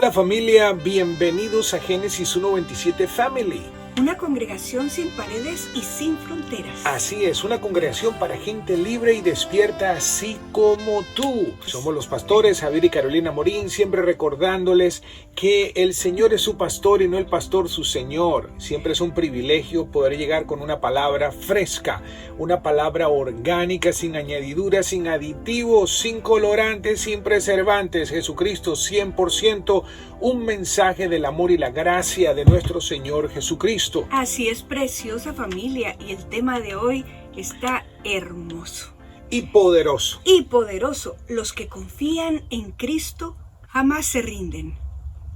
Hola familia, bienvenidos a Génesis 1:27 Family. Una congregación sin paredes y sin fronteras. Así es, una congregación para gente libre y despierta, así como tú. Somos los pastores Javier y Carolina Morín, siempre recordándoles que el Señor es su pastor y no el pastor su Señor. Siempre es un privilegio poder llegar con una palabra fresca, una palabra orgánica, sin añadiduras, sin aditivos, sin colorantes, sin preservantes. Jesucristo 100%, un mensaje del amor y la gracia de nuestro Señor Jesucristo. Así es, preciosa familia, y el tema de hoy está hermoso. Y poderoso. Y poderoso. Los que confían en Cristo jamás se rinden.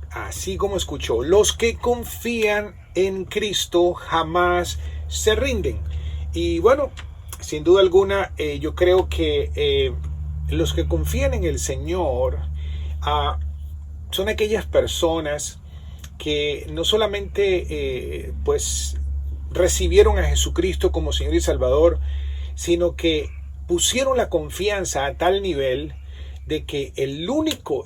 Así como escuchó, los que confían en Cristo jamás se rinden. Y bueno, sin duda alguna, yo creo que los que confían en el Señor son aquellas personas que no solamente pues recibieron a Jesucristo como Señor y Salvador, sino que pusieron la confianza a tal nivel de que el único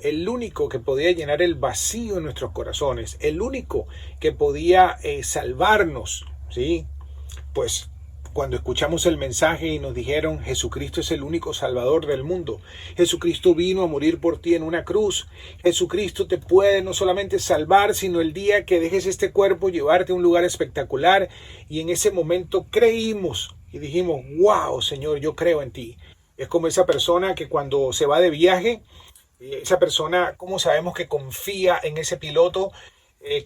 que podía llenar el vacío en nuestros corazones, el único que podía salvarnos, ¿sí? Pues cuando escuchamos el mensaje y nos dijeron Jesucristo es el único Salvador del mundo, Jesucristo vino a morir por ti en una cruz, Jesucristo te puede no solamente salvar, sino el día que dejes este cuerpo llevarte a un lugar espectacular. Y en ese momento creímos y dijimos, wow, Señor, yo creo en ti. Es como esa persona que cuando se va de viaje, esa persona, ¿cómo sabemos que confía en ese piloto?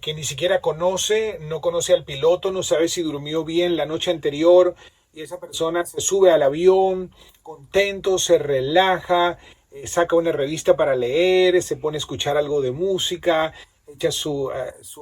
Que ni siquiera no conoce al piloto, no sabe si durmió bien la noche anterior, y esa persona se sube al avión contento, se relaja, saca una revista para leer, se pone a escuchar algo de música, echa su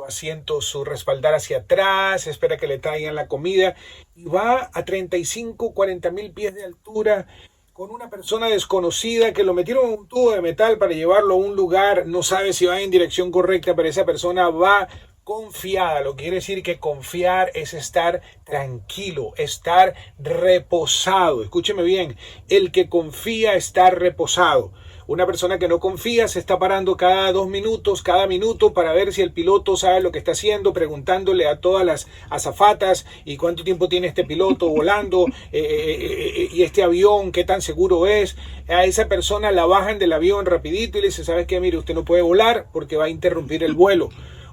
asiento, su respaldar hacia atrás, espera que le traigan la comida y va a 35, 40 mil pies de altura con una persona desconocida que lo metieron en un tubo de metal para llevarlo a un lugar, no sabe si va en dirección correcta, pero esa persona va confiada. Lo que quiere decir que confiar es estar tranquilo, estar reposado. Escúcheme bien, el que confía está reposado. Una persona que no confía se está parando cada 2 minutos, cada minuto, para ver si el piloto sabe lo que está haciendo, preguntándole a todas las azafatas y cuánto tiempo tiene este piloto volando, y este avión, qué tan seguro es. A esa persona la bajan del avión rapidito y le dicen, ¿sabes qué? Mire, usted no puede volar porque va a interrumpir el vuelo.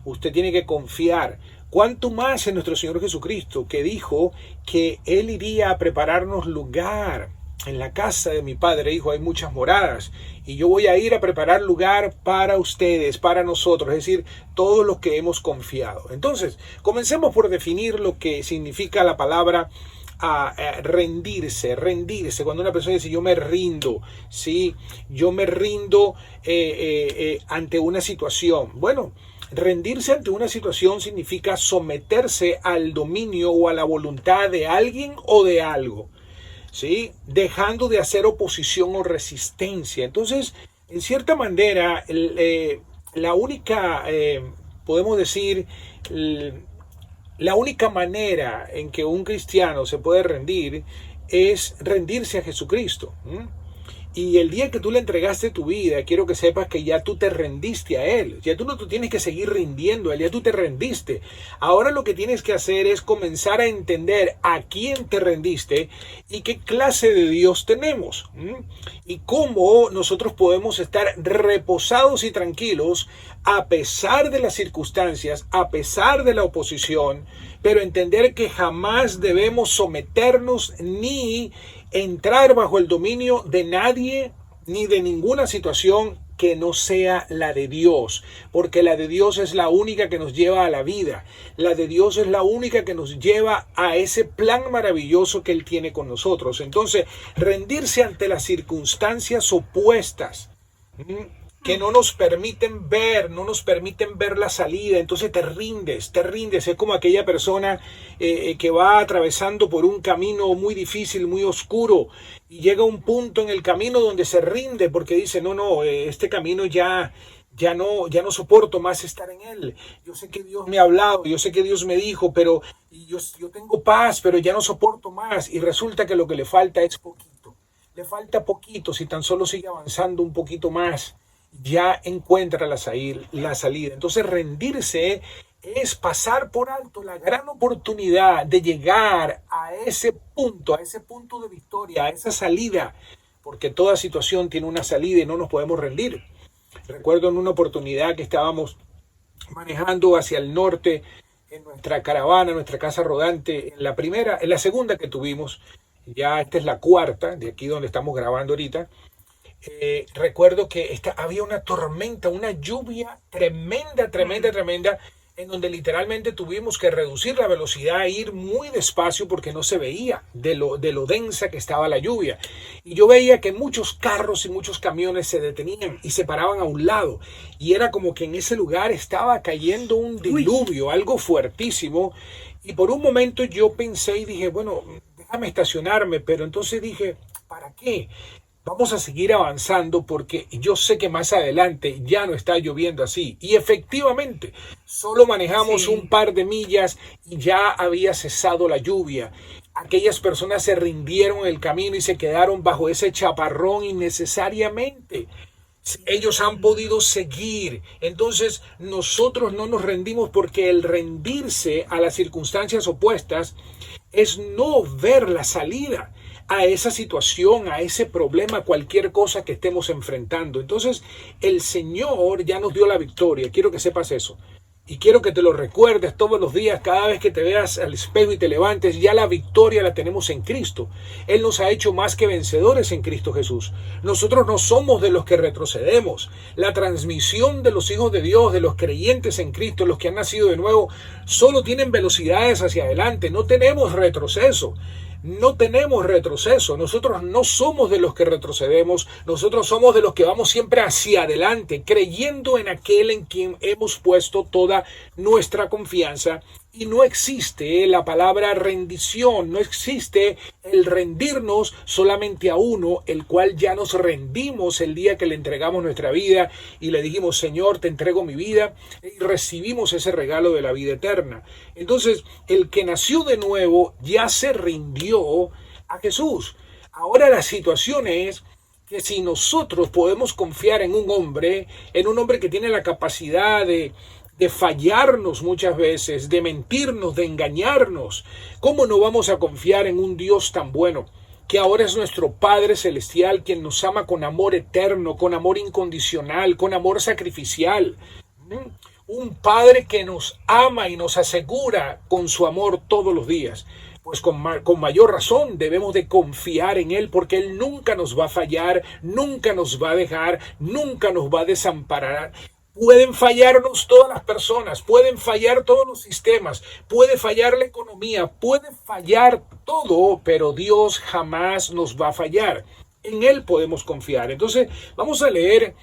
Usted tiene que confiar. ¿Cuánto más en nuestro Señor Jesucristo, que dijo que Él iría a prepararnos lugar? En la casa de mi Padre, dijo, hay muchas moradas y yo voy a ir a preparar lugar para ustedes, para nosotros, es decir, todos los que hemos confiado. Entonces, comencemos por definir lo que significa la palabra rendirse. Cuando una persona dice yo me rindo, ¿sí? Yo me rindo ante una situación. Bueno, rendirse ante una situación significa someterse al dominio o a la voluntad de alguien o de algo, ¿sí? Dejando de hacer oposición o resistencia. Entonces, en cierta manera, la única, podemos decir, la única manera en que un cristiano se puede rendir es rendirse a Jesucristo. Y el día que tú le entregaste tu vida, quiero que sepas que ya tú te rendiste a Él. Ya tú no te tienes que seguir rindiendo a Él, ya tú te rendiste. Ahora lo que tienes que hacer es comenzar a entender a quién te rendiste y qué clase de Dios tenemos. Y cómo nosotros podemos estar reposados y tranquilos a pesar de las circunstancias, a pesar de la oposición, pero entender que jamás debemos someternos ni entrar bajo el dominio de nadie ni de ninguna situación que no sea la de Dios, porque la de Dios es la única que nos lleva a la vida, la de Dios es la única que nos lleva a ese plan maravilloso que Él tiene con nosotros. Entonces, rendirse ante las circunstancias opuestas, que no nos permiten ver la salida, entonces te rindes, es como aquella persona que va atravesando por un camino muy difícil, muy oscuro, y llega a un punto en el camino donde se rinde porque dice, este camino ya no soporto más estar en él. Yo sé que Dios me ha hablado, yo sé que Dios me dijo, pero yo tengo paz, pero ya no soporto más, y resulta que lo que le falta es poquito. Le falta poquito, si tan solo sigue avanzando un poquito más. ya encuentra la salida. Entonces rendirse es pasar por alto la gran oportunidad de llegar a ese punto de victoria, a esa salida, porque toda situación tiene una salida y no nos podemos rendir. Recuerdo en una oportunidad que estábamos manejando hacia el norte en nuestra caravana, nuestra casa rodante, en la segunda que tuvimos, ya esta es la cuarta, de aquí donde estamos grabando ahorita. Recuerdo que había una tormenta, una lluvia tremenda, en donde literalmente tuvimos que reducir la velocidad e ir muy despacio porque no se veía de lo densa que estaba la lluvia. Y yo veía que muchos carros y muchos camiones se detenían y se paraban a un lado. Y era como que en ese lugar estaba cayendo un diluvio, algo fuertísimo. Y por un momento yo pensé y dije, bueno, déjame estacionarme. Pero entonces dije, ¿para qué? Vamos a seguir avanzando porque yo sé que más adelante ya no está lloviendo así. Y efectivamente, solo manejamos un par de millas y ya había cesado la lluvia. Aquellas personas se rindieron en el camino y se quedaron bajo ese chaparrón innecesariamente. Ellos han podido seguir. Entonces nosotros no nos rendimos porque el rendirse a las circunstancias opuestas es no ver la salida a esa situación, a ese problema, cualquier cosa que estemos enfrentando. Entonces, el Señor ya nos dio la victoria. Quiero que sepas eso. Y quiero que te lo recuerdes todos los días, cada vez que te veas al espejo y te levantes, ya la victoria la tenemos en Cristo. Él nos ha hecho más que vencedores en Cristo Jesús. Nosotros no somos de los que retrocedemos. La transmisión de los hijos de Dios, de los creyentes en Cristo, los que han nacido de nuevo, solo tienen velocidades hacia adelante. No tenemos retroceso. No tenemos retroceso. Nosotros no somos de los que retrocedemos. Nosotros somos de los que vamos siempre hacia adelante, creyendo en aquel en quien hemos puesto toda nuestra confianza. Y no existe la palabra rendición, no existe el rendirnos solamente a uno, el cual ya nos rendimos el día que le entregamos nuestra vida y le dijimos, Señor, te entrego mi vida, y recibimos ese regalo de la vida eterna. Entonces, el que nació de nuevo ya se rindió a Jesús. Ahora la situación es que si nosotros podemos confiar en un hombre que tiene la capacidad de fallarnos muchas veces, de mentirnos, de engañarnos, ¿cómo no vamos a confiar en un Dios tan bueno, que ahora es nuestro Padre Celestial, quien nos ama con amor eterno, con amor incondicional, con amor sacrificial? Un Padre que nos ama y nos asegura con su amor todos los días. Pues con mayor razón debemos de confiar en Él, porque Él nunca nos va a fallar, nunca nos va a dejar, nunca nos va a desamparar. Pueden fallarnos todas las personas, pueden fallar todos los sistemas, puede fallar la economía, puede fallar todo, pero Dios jamás nos va a fallar. En Él podemos confiar. Entonces, vamos a leer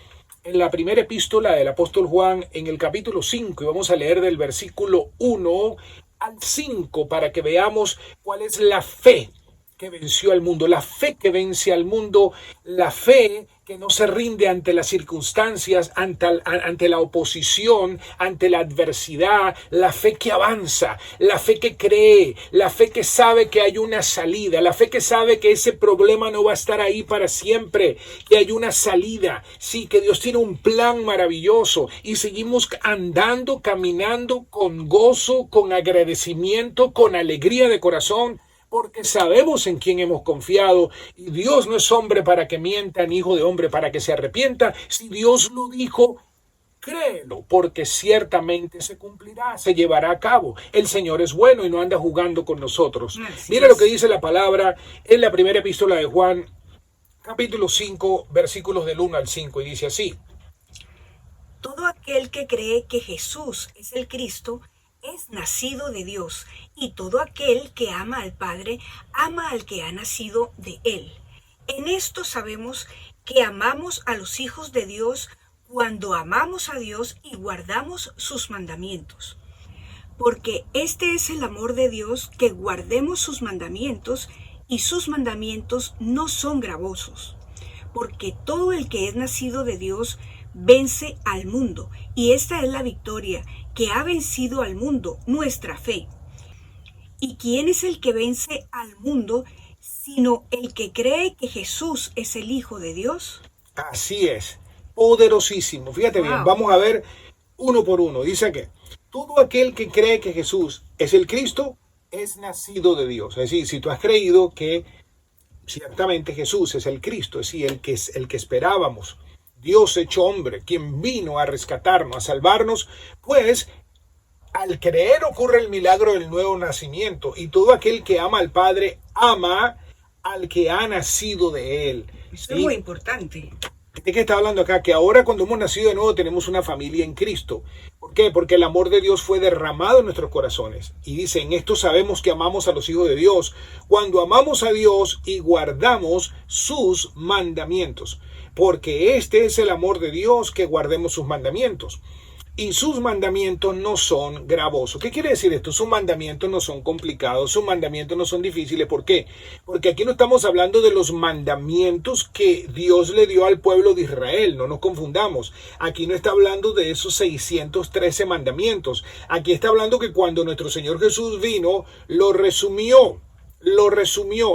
en la primera epístola del apóstol Juan, en el capítulo 5, y vamos a leer del versículo 1 al 5 para que veamos cuál es la fe que venció al mundo, la fe que vence al mundo, la fe que no se rinde ante las circunstancias, ante la oposición, ante la adversidad, la fe que avanza, la fe que cree, la fe que sabe que hay una salida, la fe que sabe que ese problema no va a estar ahí para siempre, que hay una salida, sí, que Dios tiene un plan maravilloso y seguimos andando, caminando con gozo, con agradecimiento, con alegría de corazón, porque sabemos en quién hemos confiado, y Dios no es hombre para que mienta, ni hijo de hombre para que se arrepienta. Si Dios lo dijo, créelo, porque ciertamente se cumplirá, se llevará a cabo. El Señor es bueno y no anda jugando con nosotros. Mira lo que dice la palabra en la primera epístola de Juan, capítulo 5, versículos del 1 al 5, y dice así: Todo aquel que cree que Jesús es el Cristo es nacido de Dios, y todo aquel que ama al Padre ama al que ha nacido de Él. En esto sabemos que amamos a los hijos de Dios cuando amamos a Dios y guardamos sus mandamientos. Porque este es el amor de Dios, que guardemos sus mandamientos, y sus mandamientos no son gravosos. Porque todo el que es nacido de Dios vence al mundo, y esta es la victoria que ha vencido al mundo, nuestra fe. ¿Y quién es el que vence al mundo, sino el que cree que Jesús es el Hijo de Dios? Así es. poderosísimo. Fíjate bien, Wow. vamos a ver uno por uno. Dice que todo aquel que cree que Jesús es el Cristo es nacido de Dios. Es decir, si tú has creído que ciertamente Jesús es el Cristo, es decir, el que esperábamos, Dios hecho hombre, quien vino a rescatarnos, a salvarnos, pues al creer ocurre el milagro del nuevo nacimiento, y todo aquel que ama al Padre ama al que ha nacido de él. Eso es ¿Sí? muy importante. ¿De qué está hablando acá? Que ahora cuando hemos nacido de nuevo tenemos una familia en Cristo. ¿Por qué? Porque el amor de Dios fue derramado en nuestros corazones. Y dice, en esto sabemos que amamos a los hijos de Dios, cuando amamos a Dios y guardamos sus mandamientos. Porque este es el amor de Dios, que guardemos sus mandamientos. Y sus mandamientos no son gravosos. ¿Qué quiere decir esto? Sus mandamientos no son complicados, sus mandamientos no son difíciles. ¿Por qué? Porque aquí no estamos hablando de los mandamientos que Dios le dio al pueblo de Israel, no nos confundamos. Aquí no está hablando de esos 613 mandamientos. Aquí está hablando que cuando nuestro Señor Jesús vino, lo resumió.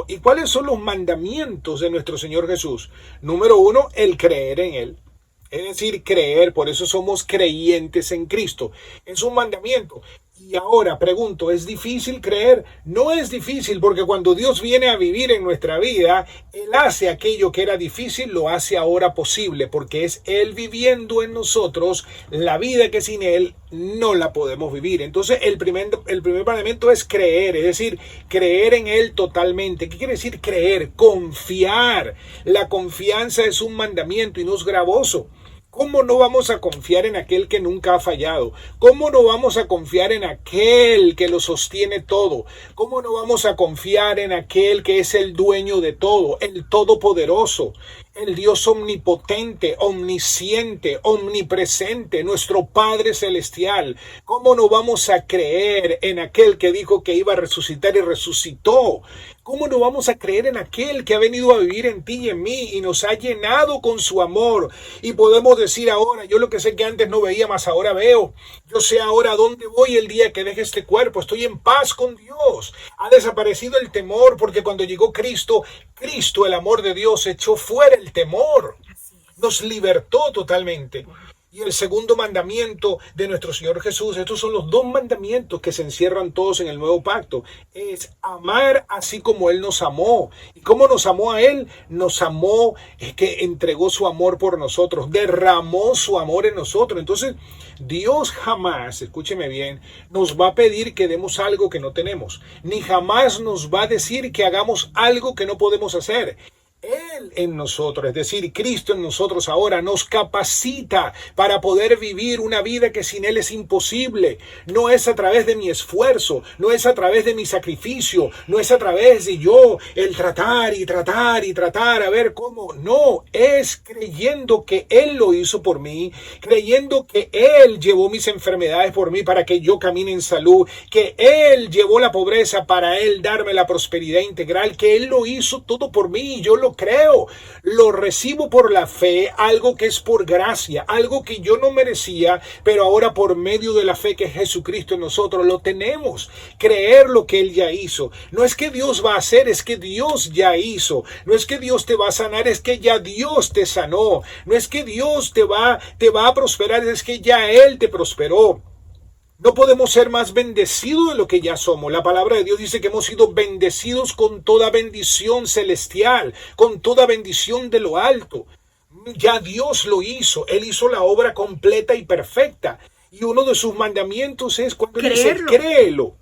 ¿Y cuáles son los mandamientos de nuestro Señor Jesús? Número uno, el creer en Él. Es decir, creer, por eso somos creyentes en Cristo. Es un mandamiento. Y ahora pregunto, ¿es difícil creer? No es difícil, porque cuando Dios viene a vivir en nuestra vida, Él hace aquello que era difícil, lo hace ahora posible, porque es Él viviendo en nosotros la vida que sin Él no la podemos vivir. Entonces el primer mandamiento es creer, es decir, creer en Él totalmente. ¿Qué quiere decir creer? Confiar. La confianza es un mandamiento y no es gravoso. ¿Cómo no vamos a confiar en aquel que nunca ha fallado? ¿Cómo no vamos a confiar en aquel que lo sostiene todo? ¿Cómo no vamos a confiar en aquel que es el dueño de todo, el todopoderoso, el Dios omnipotente, omnisciente, omnipresente, nuestro Padre celestial? ¿Cómo no vamos a creer en aquel que dijo que iba a resucitar y resucitó? ¿Cómo no vamos a creer en aquel que ha venido a vivir en ti y en mí y nos ha llenado con su amor? Y podemos decir ahora, yo lo que sé que antes no veía, más ahora veo. Yo sé ahora a dónde voy el día que deje este cuerpo. Estoy en paz con Dios. Ha desaparecido el temor, porque cuando llegó Cristo, el amor de Dios, echó fuera el temor. Nos libertó totalmente. Y el segundo mandamiento de nuestro Señor Jesús, estos son los dos mandamientos que se encierran todos en el nuevo pacto, es amar así como Él nos amó. ¿Y cómo nos amó a Él? Nos amó, es que entregó su amor por nosotros, derramó su amor en nosotros. Entonces, Dios jamás, escúcheme bien, nos va a pedir que demos algo que no tenemos, ni jamás nos va a decir que hagamos algo que no podemos hacer. Él en nosotros, es decir, Cristo en nosotros ahora nos capacita para poder vivir una vida que sin Él es imposible. No es a través de mi esfuerzo, no es a través de mi sacrificio, no es a través de yo el tratar y tratar y tratar a ver cómo. No, es creyendo que Él lo hizo por mí, creyendo que Él llevó mis enfermedades por mí para que yo camine en salud, que Él llevó la pobreza para Él darme la prosperidad integral, que Él lo hizo todo por mí y yo lo creo, lo recibo por la fe, algo que es por gracia, algo que yo no merecía, pero ahora por medio de la fe que es Jesucristo en nosotros lo tenemos. Creer lo que Él ya hizo. No es que Dios va a hacer, es que Dios ya hizo. No es que Dios te va a sanar, es que ya Dios te sanó. No es que Dios te va a prosperar, es que ya Él te prosperó. No podemos ser más bendecidos de lo que ya somos. La palabra de Dios dice que hemos sido bendecidos con toda bendición celestial, con toda bendición de lo alto. Ya Dios lo hizo. Él hizo la obra completa y perfecta. Y uno de sus mandamientos es cuando Él dice, créelo,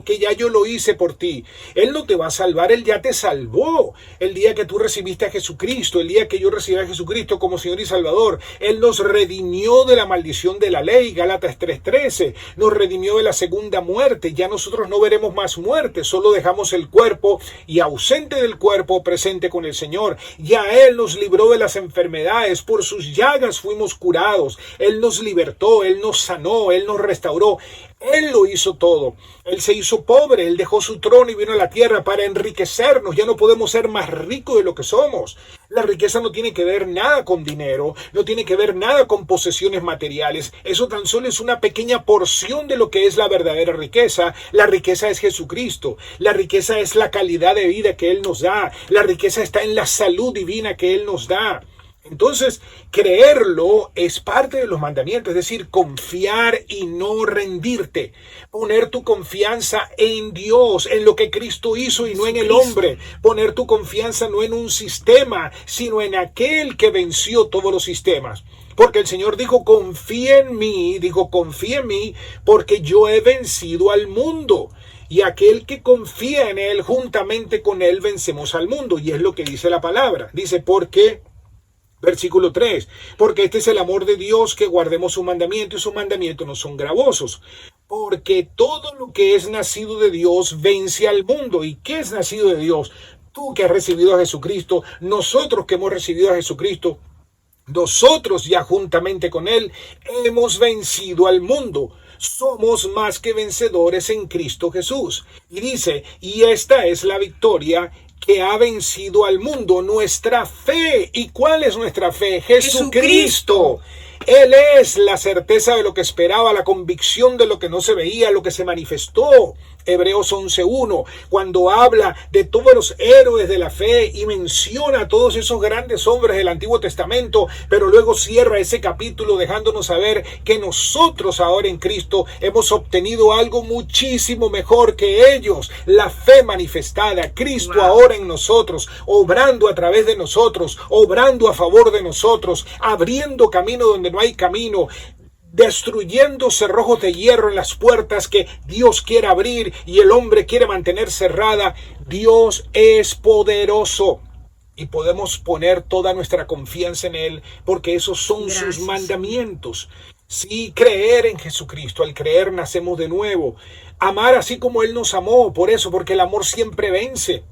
que ya yo lo hice por ti. Él no te va a salvar, Él ya te salvó. El día que tú recibiste a Jesucristo, el día que yo recibí a Jesucristo como Señor y Salvador, Él nos redimió de la maldición de la ley, Gálatas 3:13. Nos redimió de la segunda muerte. Ya nosotros no veremos más muerte, solo dejamos el cuerpo y ausente del cuerpo, presente con el Señor. Ya Él nos libró de las enfermedades, por sus llagas fuimos curados. Él nos libertó, Él nos sanó, Él nos restauró. Él lo hizo todo. Él se hizo pobre, Él dejó su trono y vino a la tierra para enriquecernos. Ya no podemos ser más ricos de lo que somos. La riqueza no tiene que ver nada con dinero, no tiene que ver nada con posesiones materiales. Eso tan solo es una pequeña porción de lo que es la verdadera riqueza. La riqueza es Jesucristo. La riqueza es la calidad de vida que Él nos da. La riqueza está en la salud divina que Él nos da. Entonces, creerlo es parte de los mandamientos, es decir, confiar y no rendirte, poner tu confianza en Dios, en lo que Cristo hizo y no en el hombre, poner tu confianza no en un sistema, sino en aquel que venció todos los sistemas. Porque el Señor dijo, confía en mí, porque yo he vencido al mundo. Y aquel que confía en Él, juntamente con Él vencemos al mundo. Y es lo que dice la palabra. Dice, porque... Versículo 3, porque este es el amor de Dios, que guardemos su mandamiento, y sus mandamientos no son gravosos. Porque todo lo que es nacido de Dios vence al mundo. ¿Y qué es nacido de Dios? Tú que has recibido a Jesucristo, nosotros que hemos recibido a Jesucristo, nosotros ya juntamente con Él hemos vencido al mundo. Somos más que vencedores en Cristo Jesús. Y dice, y esta es la victoria que ha vencido al mundo, nuestra fe. ¿Y cuál es nuestra fe? Jesucristo. Él es la certeza de lo que esperaba, la convicción de lo que no se veía, lo que se manifestó. Hebreos 11:1, cuando habla de todos los héroes de la fe y menciona a todos esos grandes hombres del Antiguo Testamento, pero luego cierra ese capítulo dejándonos saber que nosotros ahora en Cristo hemos obtenido algo muchísimo mejor que ellos, la fe manifestada, Cristo ahora en nosotros, obrando a través de nosotros, obrando a favor de nosotros, abriendo camino donde no hay camino, destruyendo cerrojos de hierro en las puertas que Dios quiere abrir y el hombre quiere mantener cerrada. Dios es poderoso y podemos poner toda nuestra confianza en Él, porque esos son sus mandamientos. Sí, creer en Jesucristo. Al creer nacemos de nuevo. Amar así como Él nos amó. Por eso, porque el amor siempre vence.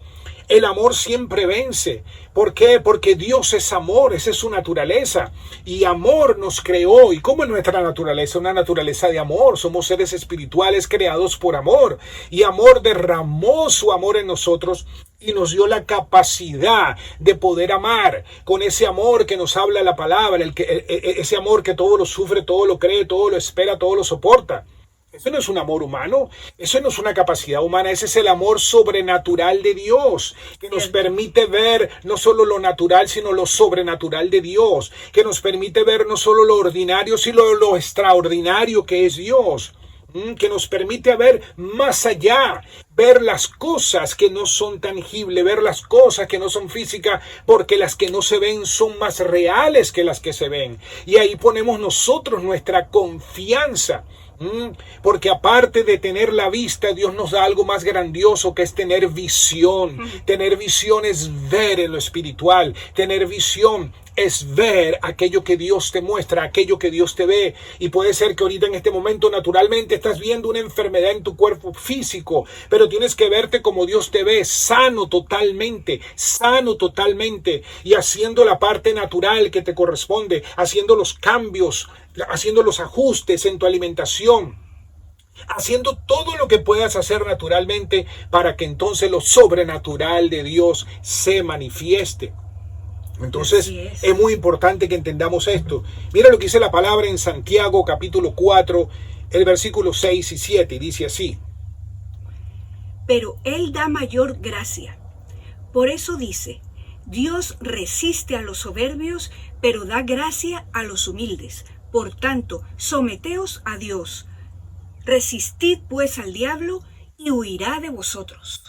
El amor siempre vence. ¿Por qué? Porque Dios es amor, esa es su naturaleza. Y amor nos creó. ¿Y cómo es nuestra naturaleza? Una naturaleza de amor. Somos seres espirituales creados por amor. Y amor derramó su amor en nosotros y nos dio la capacidad de poder amar. Con ese amor que nos habla la palabra, ese amor que todo lo sufre, todo lo cree, todo lo espera, todo lo soporta. Eso no es un amor humano, eso no es una capacidad humana, ese es el amor sobrenatural de Dios, que nos permite ver no solo lo natural, sino lo sobrenatural de Dios, que nos permite ver no solo lo ordinario, sino lo extraordinario que es Dios, que nos permite ver más allá, ver las cosas que no son tangibles, ver las cosas que no son físicas, porque las que no se ven son más reales que las que se ven. Y ahí ponemos nosotros nuestra confianza. Porque aparte de tener la vista, Dios nos da algo más grandioso, que es tener visión. Tener visión es ver en lo espiritual. Tener visión es ver aquello que Dios te muestra, aquello que Dios te ve. Y puede ser que ahorita en este momento naturalmente estás viendo una enfermedad en tu cuerpo físico, pero tienes que verte como Dios te ve, sano totalmente, y haciendo la parte natural que te corresponde, haciendo los cambios, haciendo los ajustes en tu alimentación, haciendo todo lo que puedas hacer naturalmente para que entonces lo sobrenatural de Dios se manifieste. Entonces es muy importante que entendamos esto. Mira lo que dice la palabra en Santiago capítulo 4, el versículo 6 y 7, y dice así: pero Él da mayor gracia. Por eso dice, Dios resiste a los soberbios, pero da gracia a los humildes. Por tanto, someteos a Dios. Resistid pues al diablo y huirá de vosotros.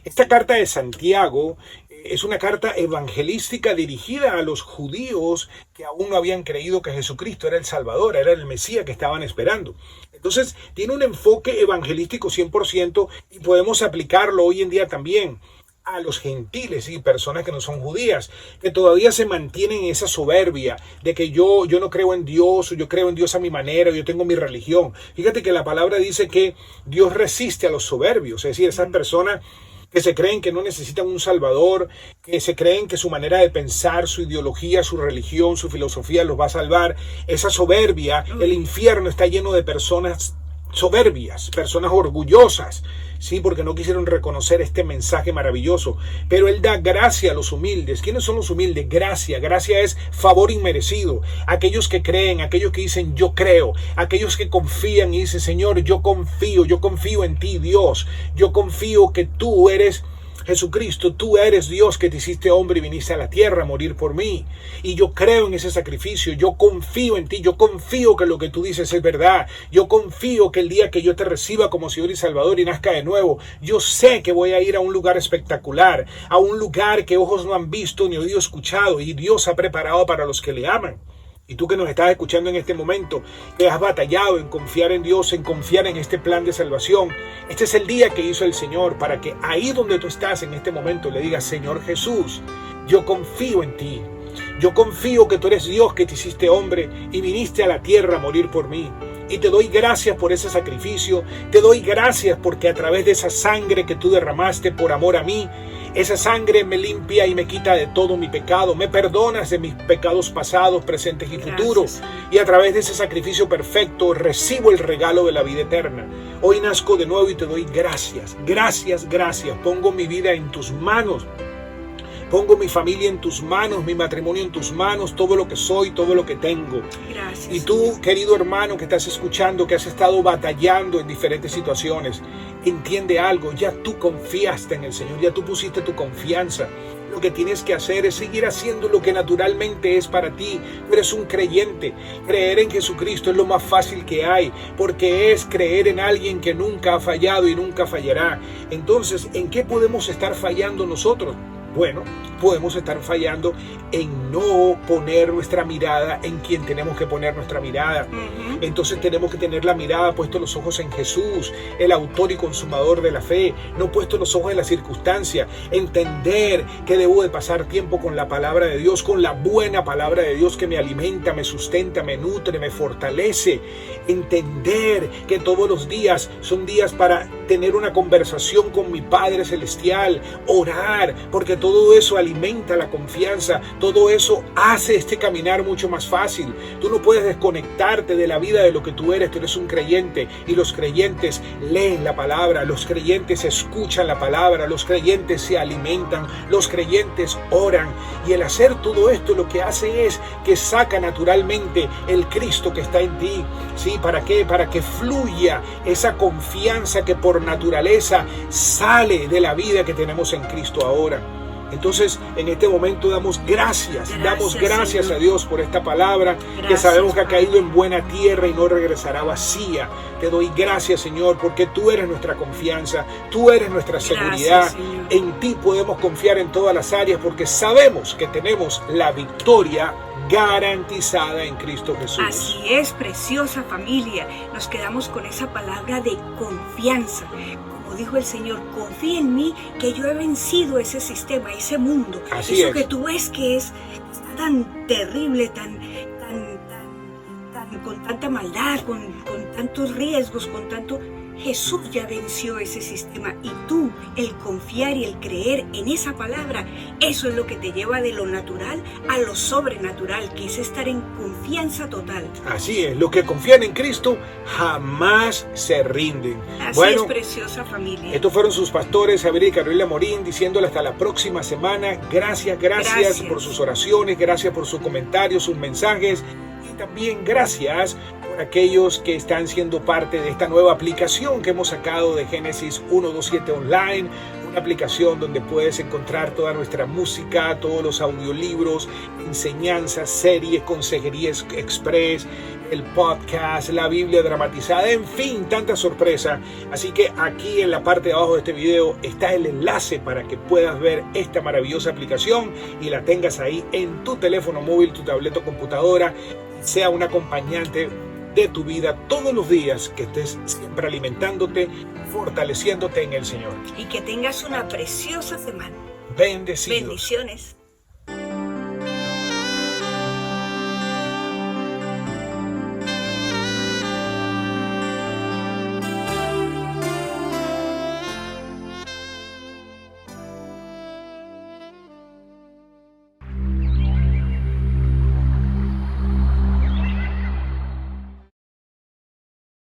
Esta carta de Santiago es una carta evangelística dirigida a los judíos que aún no habían creído que Jesucristo era el Salvador, era el Mesías que estaban esperando. Entonces, tiene un enfoque evangelístico 100% y podemos aplicarlo hoy en día también a los gentiles y personas que no son judías, que todavía se mantienen en esa soberbia de que yo no creo en Dios, o yo creo en Dios a mi manera, yo tengo mi religión. Fíjate que la palabra dice que Dios resiste a los soberbios, es decir, esas personas que se creen que no necesitan un salvador, que se creen que su manera de pensar, su ideología, su religión, su filosofía los va a salvar. Esa soberbia, el infierno está lleno de personas soberbias, personas orgullosas, sí, porque no quisieron reconocer este mensaje maravilloso. Pero Él da gracia a los humildes. ¿Quiénes son los humildes? Gracia. Gracia es favor inmerecido. Aquellos que creen, aquellos que dicen yo creo, aquellos que confían y dicen Señor, yo confío en ti, Dios. Yo confío que tú eres Jesucristo, tú eres Dios que te hiciste hombre y viniste a la tierra a morir por mí. Y yo creo en ese sacrificio, yo confío en ti, yo confío que lo que tú dices es verdad. Yo confío que el día que yo te reciba como Señor y Salvador y nazca de nuevo, yo sé que voy a ir a un lugar espectacular, a un lugar que ojos no han visto ni oído escuchado y Dios ha preparado para los que le aman. Y tú que nos estás escuchando en este momento, que has batallado en confiar en Dios, en confiar en este plan de salvación, este es el día que hizo el Señor para que ahí donde tú estás en este momento le digas: Señor Jesús, yo confío en ti. Yo confío que tú eres Dios que te hiciste hombre y viniste a la tierra a morir por mí. Y te doy gracias por ese sacrificio. Te doy gracias porque a través de esa sangre que tú derramaste por amor a mí, esa sangre me limpia y me quita de todo mi pecado. Me perdonas de mis pecados pasados, presentes y futuros. Y a través de ese sacrificio perfecto recibo el regalo de la vida eterna. Hoy nazco de nuevo y te doy gracias. Gracias, gracias. Pongo mi vida en tus manos. Pongo mi familia en tus manos, mi matrimonio en tus manos, todo lo que soy, todo lo que tengo. Gracias. Y tú, querido hermano que estás escuchando, que has estado batallando en diferentes situaciones, entiende algo, ya tú confiaste en el Señor, ya tú pusiste tu confianza. Lo que tienes que hacer es seguir haciendo lo que naturalmente es para ti. Tú eres un creyente. Creer en Jesucristo es lo más fácil que hay, porque es creer en alguien que nunca ha fallado y nunca fallará. Entonces, ¿en qué podemos estar fallando nosotros? Bueno, podemos estar fallando en no poner nuestra mirada en quien tenemos que poner nuestra mirada. Entonces tenemos que tener la mirada puesta los ojos en Jesús, el autor y consumador de la fe, no puesto los ojos en la circunstancia. Entender que debo de pasar tiempo con la palabra de Dios, con la buena palabra de Dios que me alimenta, me sustenta, me nutre, me fortalece. Entender que todos los días son días para tener una conversación con mi Padre Celestial, orar, porque todo eso alimenta la confianza, todo eso hace este caminar mucho más fácil. Tú no puedes desconectarte de la vida de lo que tú eres un creyente, y los creyentes leen la palabra, los creyentes escuchan la palabra, los creyentes se alimentan, los creyentes oran, y el hacer todo esto lo que hace es que saca naturalmente el Cristo que está en ti. ¿Sí? ¿Para qué? Para que fluya esa confianza que por naturaleza sale de la vida que tenemos en Cristo ahora. Entonces, en este momento damos gracias a Dios por esta palabra, que sabemos que ha caído en buena tierra y no regresará vacía. Te doy gracias, Señor, porque tú eres nuestra confianza, tú eres nuestra seguridad. En ti podemos confiar en todas las áreas porque sabemos que tenemos la victoria garantizada en Cristo Jesús. Así es, preciosa familia. Nos quedamos con esa palabra de confianza. Como dijo el Señor, confía en mí que yo he vencido ese sistema, ese mundo. Así eso es. Que tú ves que está tan terrible, con tanta maldad, con tantos riesgos, con tanto... Jesús ya venció ese sistema, y tú, el confiar y el creer en esa palabra, eso es lo que te lleva de lo natural a lo sobrenatural, que es estar en confianza total. Así es, los que confían en Cristo jamás se rinden. Así es, preciosa familia. Estos fueron sus pastores, Javier y Carolina Morín, diciéndole hasta la próxima semana. Gracias por sus oraciones, gracias por sus comentarios, sus mensajes, y también gracias por aquellos que están siendo parte de esta nueva aplicación que hemos sacado de Génesis 127 Online, una aplicación donde puedes encontrar toda nuestra música, todos los audiolibros, enseñanzas, series, consejerías express, el podcast, la Biblia dramatizada, en fin, tanta sorpresa. Así que aquí en la parte de abajo de este video está el enlace para que puedas ver esta maravillosa aplicación y la tengas ahí en tu teléfono móvil, tu tableta o computadora, sea un acompañante de tu vida todos los días, que estés siempre alimentándote, fortaleciéndote en el Señor. Y que tengas una preciosa semana. Bendecidos. Bendiciones.